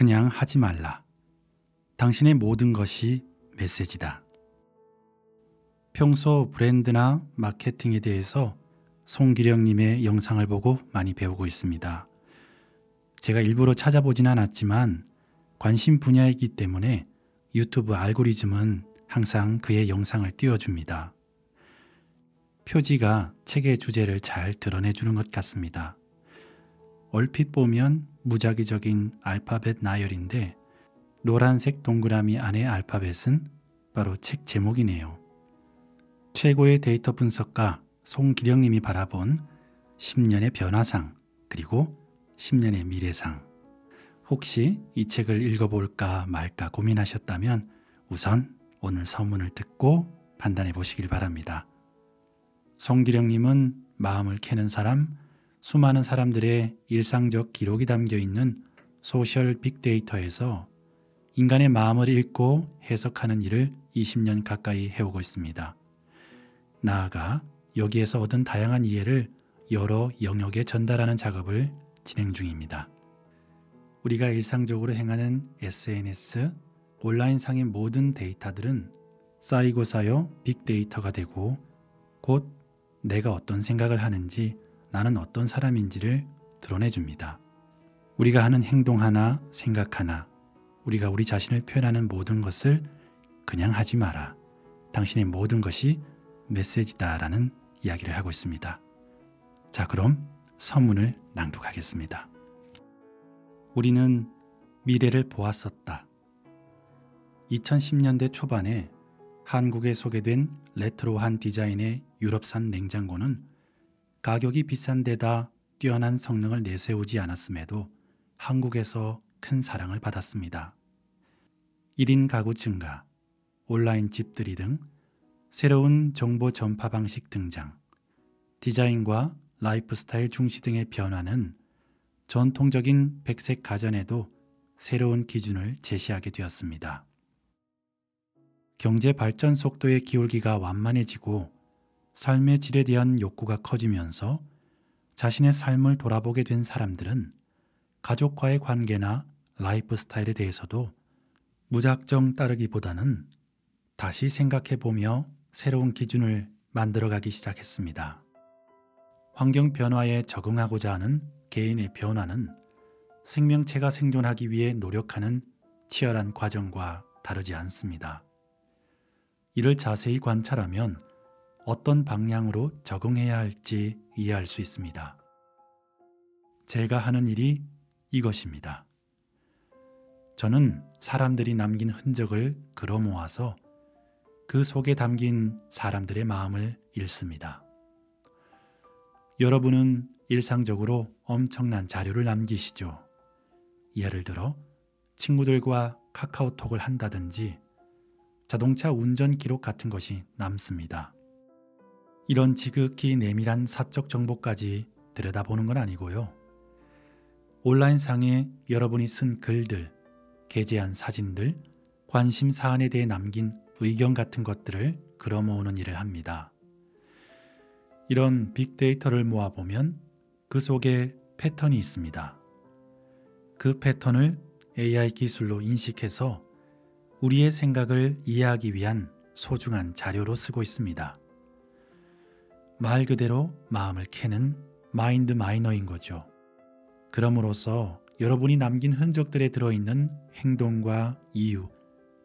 그냥 하지 말라. 당신의 모든 것이 메시지다. 평소 브랜드나 마케팅에 대해서 송기령님의 영상을 보고 많이 배우고 있습니다. 제가 일부러 찾아보진 않았지만 관심 분야이기 때문에 유튜브 알고리즘은 항상 그의 영상을 띄워줍니다. 표지가 책의 주제를 잘 드러내주는 것 같습니다. 얼핏 보면 무작위적인 알파벳 나열인데 노란색 동그라미 안의 알파벳은 바로 책 제목이네요. 최고의 데이터 분석가 송기령님이 바라본 10년의 변화상 그리고 10년의 미래상. 혹시 이 책을 읽어볼까 말까 고민하셨다면 우선 오늘 서문을 듣고 판단해 보시길 바랍니다. 송기령님은 마음을 캐는 사람, 수많은 사람들의 일상적 기록이 담겨 있는 소셜 빅데이터에서 인간의 마음을 읽고 해석하는 일을 20년 가까이 해오고 있습니다. 나아가 여기에서 얻은 다양한 이해를 여러 영역에 전달하는 작업을 진행 중입니다. 우리가 일상적으로 행하는 SNS, 온라인상의 모든 데이터들은 쌓이고 쌓여 빅데이터가 되고 곧 내가 어떤 생각을 하는지 나는 어떤 사람인지를 드러내줍니다. 우리가 하는 행동 하나, 생각 하나, 우리가 우리 자신을 표현하는 모든 것을 그냥 하지 마라. 당신의 모든 것이 메시지다라는 이야기를 하고 있습니다. 자, 그럼 서문을 낭독하겠습니다. 우리는 미래를 보았었다. 2010년대 초반에 한국에 소개된 레트로한 디자인의 유럽산 냉장고는 가격이 비싼 데다 뛰어난 성능을 내세우지 않았음에도 한국에서 큰 사랑을 받았습니다. 1인 가구 증가, 온라인 집들이 등 새로운 정보 전파 방식 등장, 디자인과 라이프 스타일 중시 등의 변화는 전통적인 백색 가전에도 새로운 기준을 제시하게 되었습니다. 경제 발전 속도의 기울기가 완만해지고 삶의 질에 대한 욕구가 커지면서 자신의 삶을 돌아보게 된 사람들은 가족과의 관계나 라이프 스타일에 대해서도 무작정 따르기보다는 다시 생각해보며 새로운 기준을 만들어가기 시작했습니다. 환경 변화에 적응하고자 하는 개인의 변화는 생명체가 생존하기 위해 노력하는 치열한 과정과 다르지 않습니다. 이를 자세히 관찰하면 어떤 방향으로 적응해야 할지 이해할 수 있습니다. 제가 하는 일이 이것입니다. 저는 사람들이 남긴 흔적을 걸어 모아서 그 속에 담긴 사람들의 마음을 읽습니다. 여러분은 일상적으로 엄청난 자료를 남기시죠. 예를 들어 친구들과 카카오톡을 한다든지 자동차 운전 기록 같은 것이 남습니다. 이런 지극히 내밀한 사적 정보까지 들여다보는 건 아니고요. 온라인상에 여러분이 쓴 글들, 게재한 사진들, 관심 사안에 대해 남긴 의견 같은 것들을 걸어 모으는 일을 합니다. 이런 빅데이터를 모아보면 그 속에 패턴이 있습니다. 그 패턴을 AI 기술로 인식해서 우리의 생각을 이해하기 위한 소중한 자료로 쓰고 있습니다. 말 그대로 마음을 캐는 마인드 마이너인 거죠. 그럼으로써 여러분이 남긴 흔적들에 들어있는 행동과 이유,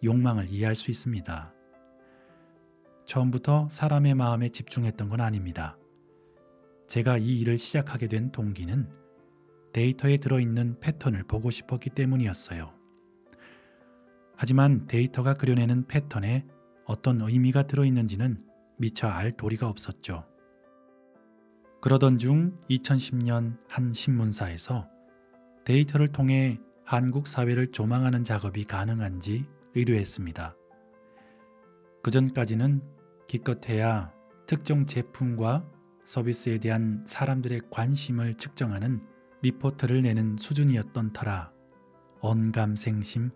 욕망을 이해할 수 있습니다. 처음부터 사람의 마음에 집중했던 건 아닙니다. 제가 이 일을 시작하게 된 동기는 데이터에 들어있는 패턴을 보고 싶었기 때문이었어요. 하지만 데이터가 그려내는 패턴에 어떤 의미가 들어있는지는 미처 알 도리가 없었죠. 그러던 중 2010년 한 신문사에서 데이터를 통해 한국 사회를 조망하는 작업이 가능한지 의뢰했습니다. 그전까지는 기껏해야 특정 제품과 서비스에 대한 사람들의 관심을 측정하는 리포트를 내는 수준이었던 터라 언감생심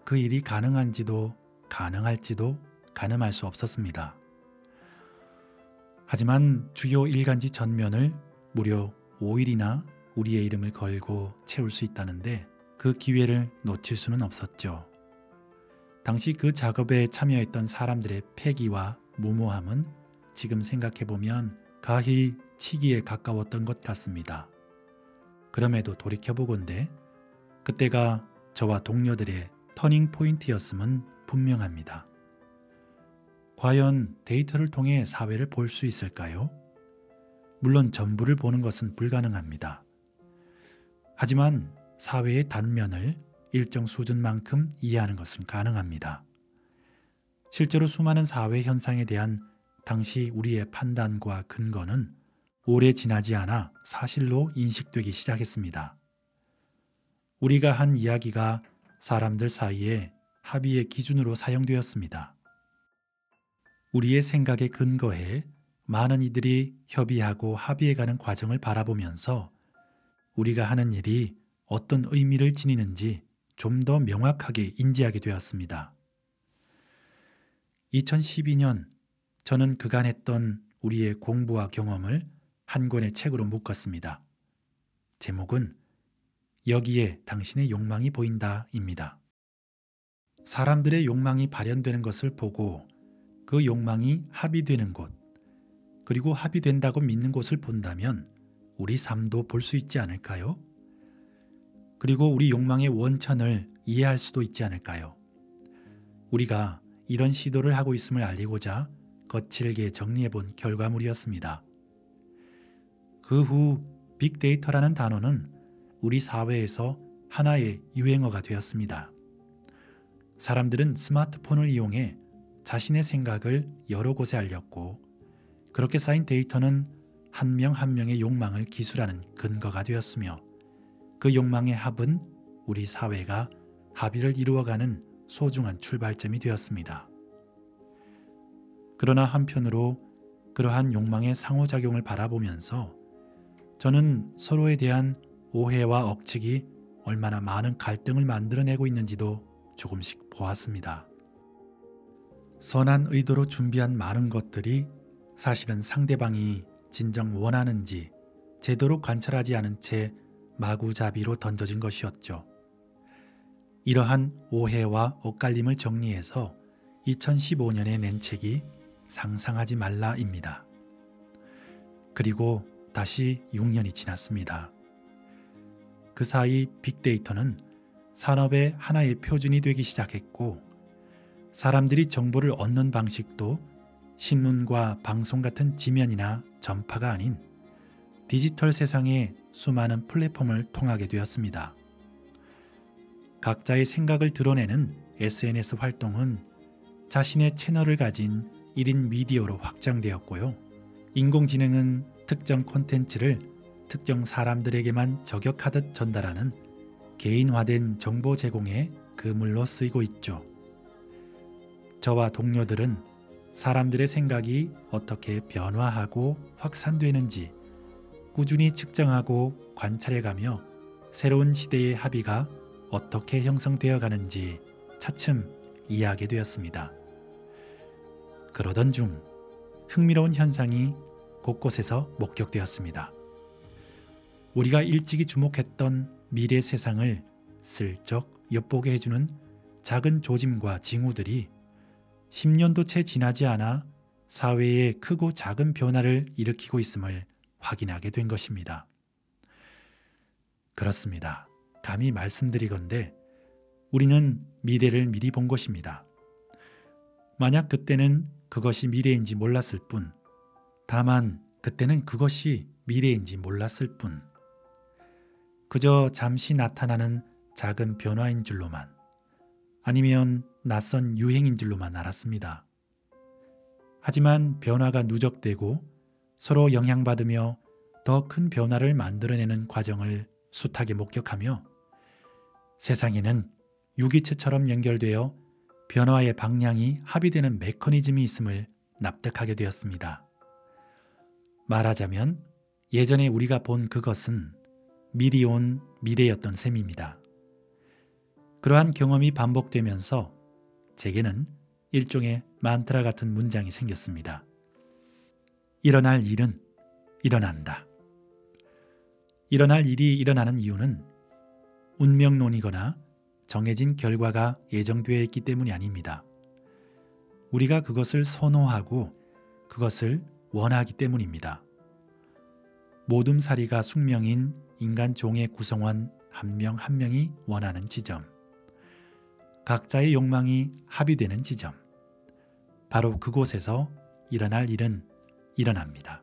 그 일이 가능한지도 가능할지도 가늠할 수 없었습니다. 하지만 주요 일간지 전면을 무려 5일이나 우리의 이름을 걸고 채울 수 있다는데 그 기회를 놓칠 수는 없었죠. 당시 그 작업에 참여했던 사람들의 패기와 무모함은 지금 생각해보면 가히 치기에 가까웠던 것 같습니다. 그럼에도 돌이켜보건대 그때가 저와 동료들의 터닝 포인트였음은 분명합니다. 과연 데이터를 통해 사회를 볼 수 있을까요? 물론 전부를 보는 것은 불가능합니다. 하지만 사회의 단면을 일정 수준만큼 이해하는 것은 가능합니다. 실제로 수많은 사회 현상에 대한 당시 우리의 판단과 근거는 오래 지나지 않아 사실로 인식되기 시작했습니다. 우리가 한 이야기가 사람들 사이에 합의의 기준으로 사용되었습니다. 우리의 생각에 근거해 많은 이들이 협의하고 합의해가는 과정을 바라보면서 우리가 하는 일이 어떤 의미를 지니는지 좀 더 명확하게 인지하게 되었습니다. 2012년 저는 그간 했던 우리의 공부와 경험을 한 권의 책으로 묶었습니다. 제목은 여기에 당신의 욕망이 보인다입니다. 사람들의 욕망이 발현되는 것을 보고 그 욕망이 합의되는 곳, 그리고 합의된다고 믿는 곳을 본다면 우리 삶도 볼 수 있지 않을까요? 그리고 우리 욕망의 원천을 이해할 수도 있지 않을까요? 우리가 이런 시도를 하고 있음을 알리고자 거칠게 정리해본 결과물이었습니다. 그 후 빅데이터라는 단어는 우리 사회에서 하나의 유행어가 되었습니다. 사람들은 스마트폰을 이용해 자신의 생각을 여러 곳에 알렸고 그렇게 쌓인 데이터는 한 명 한 명의 욕망을 기술하는 근거가 되었으며 그 욕망의 합은 우리 사회가 합의를 이루어가는 소중한 출발점이 되었습니다. 그러나 한편으로 그러한 욕망의 상호작용을 바라보면서 저는 서로에 대한 오해와 억측이 얼마나 많은 갈등을 만들어내고 있는지도 조금씩 보았습니다. 선한 의도로 준비한 많은 것들이 사실은 상대방이 진정 원하는지 제대로 관찰하지 않은 채 마구잡이로 던져진 것이었죠. 이러한 오해와 엇갈림을 정리해서 2015년에 낸 책이 상상하지 말라입니다. 그리고 다시 6년이 지났습니다. 그 사이 빅데이터는 산업의 하나의 표준이 되기 시작했고 사람들이 정보를 얻는 방식도 신문과 방송 같은 지면이나 전파가 아닌 디지털 세상의 수많은 플랫폼을 통하게 되었습니다. 각자의 생각을 드러내는 SNS 활동은 자신의 채널을 가진 1인 미디어로 확장되었고요. 인공지능은 특정 콘텐츠를 특정 사람들에게만 저격하듯 전달하는 개인화된 정보 제공의 그물로 쓰이고 있죠. 저와 동료들은 사람들의 생각이 어떻게 변화하고 확산되는지 꾸준히 측정하고 관찰해가며 새로운 시대의 합의가 어떻게 형성되어 가는지 차츰 이해하게 되었습니다. 그러던 중 흥미로운 현상이 곳곳에서 목격되었습니다. 우리가 일찍이 주목했던 미래 세상을 슬쩍 엿보게 해주는 작은 조짐과 징후들이 10년도 채 지나지 않아 사회에 크고 작은 변화를 일으키고 있음을 확인하게 된 것입니다. 그렇습니다. 감히 말씀드리건대 우리는 미래를 미리 본 것입니다. 만약 그때는 그것이 미래인지 몰랐을 뿐, 다만 그때는 그것이 미래인지 몰랐을 뿐, 그저 잠시 나타나는 작은 변화인 줄로만, 아니면 낯선 유행인 줄로만 알았습니다. 하지만 변화가 누적되고 서로 영향받으며 더 큰 변화를 만들어내는 과정을 숱하게 목격하며 세상에는 유기체처럼 연결되어 변화의 방향이 합의되는 메커니즘이 있음을 납득하게 되었습니다. 말하자면 예전에 우리가 본 그것은 미리 온 미래였던 셈입니다. 그러한 경험이 반복되면서 제게는 일종의 만트라 같은 문장이 생겼습니다. 일어날 일은 일어난다. 일어날 일이 일어나는 이유는 운명론이거나 정해진 결과가 예정되어 있기 때문이 아닙니다. 우리가 그것을 선호하고 그것을 원하기 때문입니다. 모둠사리가 숙명인 인간 종의 구성원 한 명 한 명이 원하는 지점, 각자의 욕망이 합의되는 지점, 바로 그곳에서 일어날 일은 일어납니다.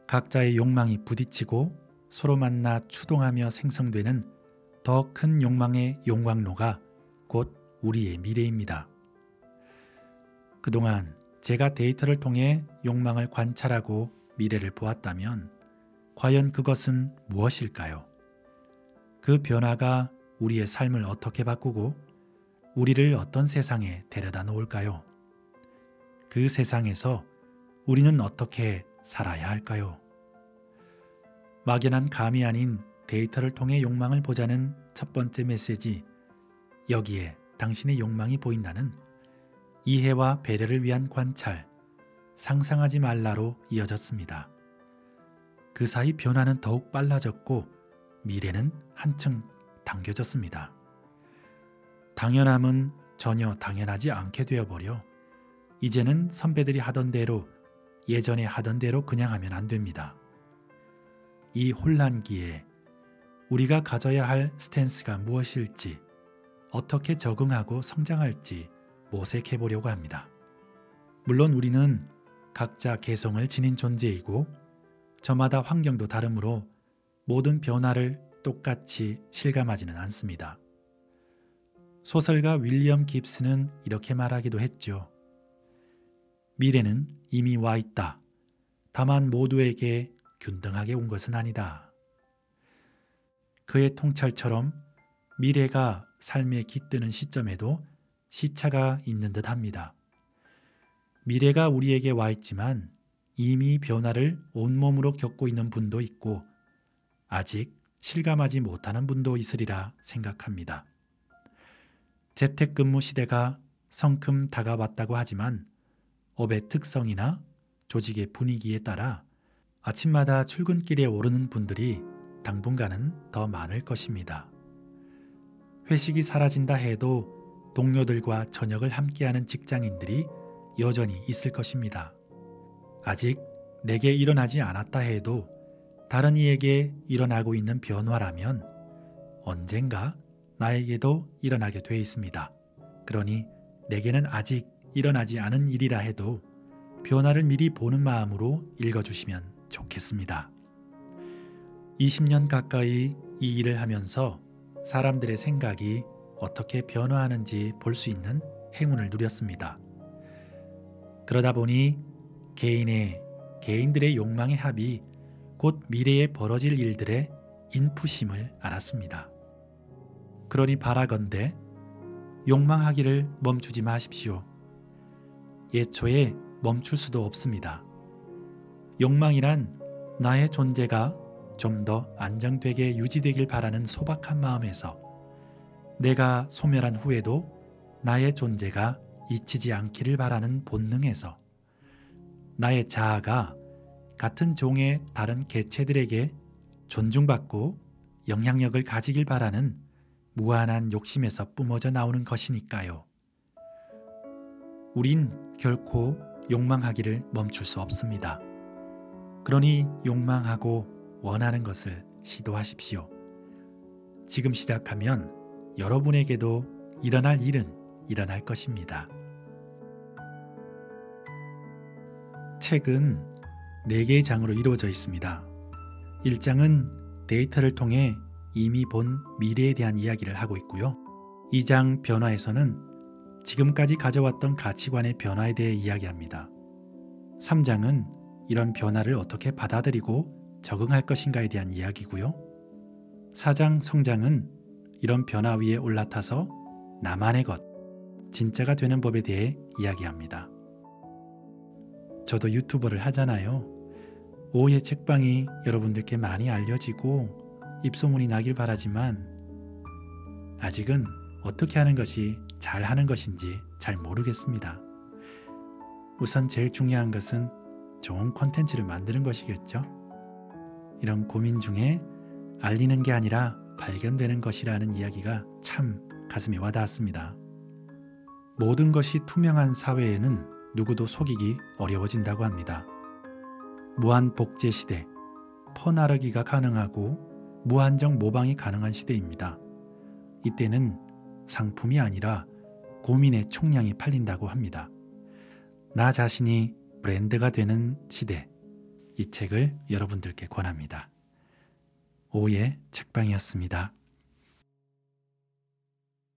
각자의 욕망이 부딪히고 서로 만나 추동하며 생성되는 더 큰 욕망의 용광로가 곧 우리의 미래입니다. 그동안 제가 데이터를 통해 욕망을 관찰하고 미래를 보았다면 과연 그것은 무엇일까요? 그 변화가 우리의 삶을 어떻게 바꾸고 우리를 어떤 세상에 데려다 놓을까요? 그 세상에서 우리는 어떻게 살아야 할까요? 막연한 감이 아닌 데이터를 통해 욕망을 보자는 첫 번째 메시지, 여기에 당신의 욕망이 보인다는 이해와 배려를 위한 관찰, 상상하지 말라로 이어졌습니다. 그 사이 변화는 더욱 빨라졌고 미래는 한층 당겨졌습니다. 당연함은 전혀 당연하지 않게 되어버려 이제는 선배들이 하던 대로, 예전에 하던 대로 그냥 하면 안 됩니다. 이 혼란기에 우리가 가져야 할 스탠스가 무엇일지, 어떻게 적응하고 성장할지 모색해 보려고 합니다. 물론 우리는 각자 개성을 지닌 존재이고 저마다 환경도 다르므로 모든 변화를 똑같이 실감하지는 않습니다. 소설가 윌리엄 깁스는 이렇게 말하기도 했죠. 미래는 이미 와 있다. 다만 모두에게 균등하게 온 것은 아니다. 그의 통찰처럼 미래가 삶에 깃드는 시점에도 시차가 있는 듯 합니다. 미래가 우리에게 와 있지만 이미 변화를 온몸으로 겪고 있는 분도 있고 아직 실감하지 못하는 분도 있으리라 생각합니다. 재택근무 시대가 성큼 다가왔다고 하지만 업의 특성이나 조직의 분위기에 따라 아침마다 출근길에 오르는 분들이 당분간은 더 많을 것입니다. 회식이 사라진다 해도 동료들과 저녁을 함께하는 직장인들이 여전히 있을 것입니다. 아직 내게 일어나지 않았다 해도 다른 이에게 일어나고 있는 변화라면 언젠가 나에게도 일어나게 돼 있습니다. 그러니 내게는 아직 일어나지 않은 일이라 해도 변화를 미리 보는 마음으로 읽어주시면 좋겠습니다. 20년 가까이 이 일을 하면서 사람들의 생각이 어떻게 변화하는지 볼 수 있는 행운을 누렸습니다. 그러다 보니 개인들의 욕망의 합이 곧 미래에 벌어질 일들의 인풋임을 알았습니다. 그러니 바라건대 욕망하기를 멈추지 마십시오. 예초에 멈출 수도 없습니다. 욕망이란 나의 존재가 좀 더 안정되게 유지되길 바라는 소박한 마음에서 내가 소멸한 후에도 나의 존재가 잊히지 않기를 바라는 본능에서 나의 자아가 같은 종의 다른 개체들에게 존중받고 영향력을 가지길 바라는 무한한 욕심에서 뿜어져 나오는 것이니까요. 우린 결코 욕망하기를 멈출 수 없습니다. 그러니 욕망하고 원하는 것을 시도하십시오. 지금 시작하면 여러분에게도 일어날 일은 일어날 것입니다. 책은 4개의 장으로 이루어져 있습니다. 1장은 데이터를 통해 이미 본 미래에 대한 이야기를 하고 있고요. 2장 변화에서는 지금까지 가져왔던 가치관의 변화에 대해 이야기합니다. 3장은 이런 변화를 어떻게 받아들이고 적응할 것인가에 대한 이야기고요. 4장 성장은 이런 변화 위에 올라타서 나만의 것, 진짜가 되는 법에 대해 이야기합니다. 저도 유튜버를 하잖아요. 오후에 책방이 여러분들께 많이 알려지고 입소문이 나길 바라지만 아직은 어떻게 하는 것이 잘 하는 것인지 잘 모르겠습니다. 우선 제일 중요한 것은 좋은 콘텐츠를 만드는 것이겠죠. 이런 고민 중에 알리는 게 아니라 발견되는 것이라는 이야기가 참 가슴에 와닿았습니다. 모든 것이 투명한 사회에는 누구도 속이기 어려워진다고 합니다. 무한 복제 시대, 퍼나르기가 가능하고 무한정 모방이 가능한 시대입니다. 이때는 상품이 아니라 고민의 총량이 팔린다고 합니다. 나 자신이 브랜드가 되는 시대, 이 책을 여러분들께 권합니다. 오후의 책방이었습니다.